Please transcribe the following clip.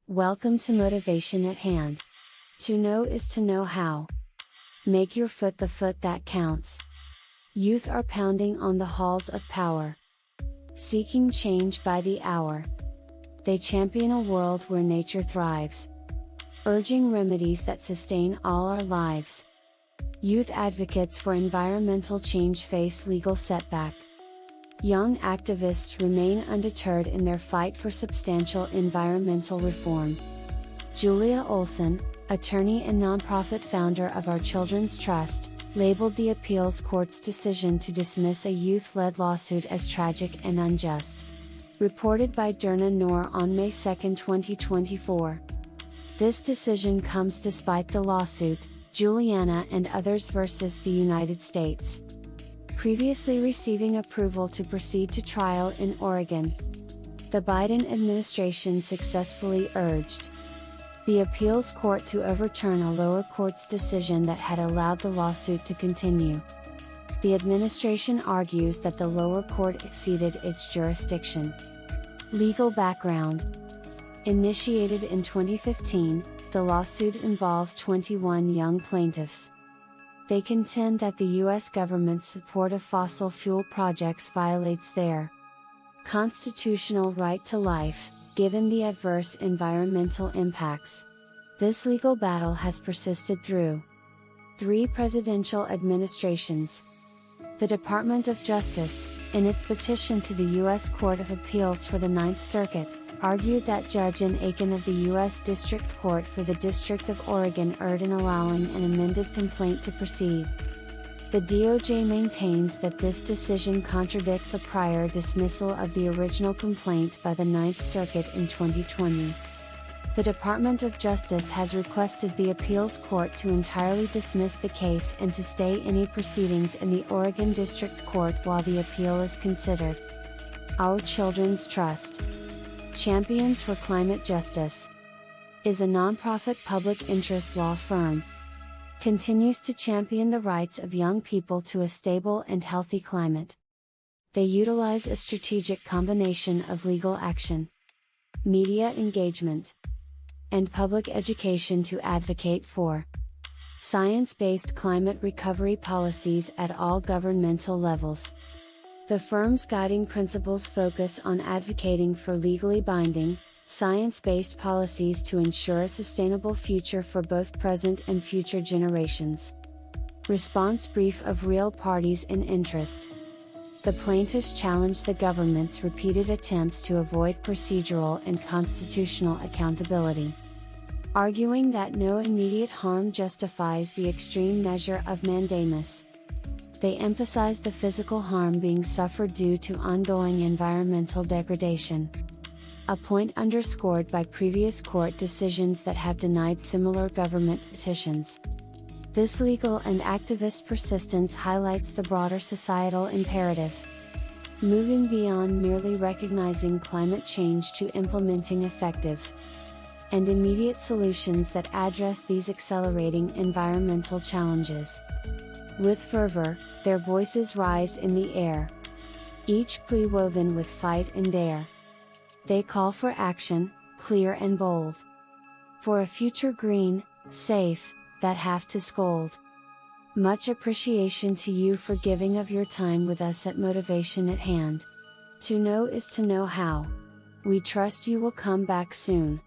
Welcome to Motivation at Hand. To know is to know how. Make your foot the foot that counts. Youth are pounding on the halls of power, seeking change by the hour. They champion a world where nature thrives, urging remedies that sustain all our lives. Youth advocates for environmental change face legal setback. Young activists remain undeterred in their fight for substantial environmental reform. Julia Olson, attorney and nonprofit founder of Our Children's Trust, labeled the appeals court's decision to dismiss a youth-led lawsuit as tragic and unjust. Reported by Derna Noor on May 2, 2024. This decision comes despite the lawsuit, Juliana and others versus the United States, previously receiving approval to proceed to trial in Oregon. The Biden administration successfully urged the appeals court to overturn a lower court's decision that had allowed the lawsuit to continue. The administration argues that the lower court exceeded its jurisdiction. Legal background. Initiated in 2015, the lawsuit involves 21 young plaintiffs. They contend that the U.S. government's support of fossil fuel projects violates their constitutional right to life, given the adverse environmental impacts. This legal battle has persisted through 3 presidential administrations. The Department of Justice, in its petition to the U.S. Court of Appeals for the Ninth Circuit, argued that Judge N. Aiken of the U.S. District Court for the District of Oregon erred in allowing an amended complaint to proceed. The DOJ maintains that this decision contradicts a prior dismissal of the original complaint by the Ninth Circuit in 2020. The Department of Justice has requested the appeals court to entirely dismiss the case and to stay any proceedings in the Oregon District Court while the appeal is considered. Our Children's Trust, Champions for Climate Justice, is a nonprofit public interest law firm. Continues to champion the rights of young people to a stable and healthy climate. They utilize a strategic combination of legal action, media engagement, and public education to advocate for science-based climate recovery policies at all governmental levels. The firm's guiding principles focus on advocating for legally binding, science-based policies to ensure a sustainable future for both present and future generations. Response brief of real parties in interest. The plaintiffs challenge the government's repeated attempts to avoid procedural and constitutional accountability, arguing that no immediate harm justifies the extreme measure of mandamus. They emphasize the physical harm being suffered due to ongoing environmental degradation, a point underscored by previous court decisions that have denied similar government petitions. This legal and activist persistence highlights the broader societal imperative, moving beyond merely recognizing climate change to implementing effective and immediate solutions that address these accelerating environmental challenges. With fervor, their voices rise in the air, each plea woven with fight and dare. They call for action, clear and bold, for a future green, safe, that have to scold. Much appreciation to you for giving of your time with us at Motivation at Hand. To know is to know how. We trust you will come back soon.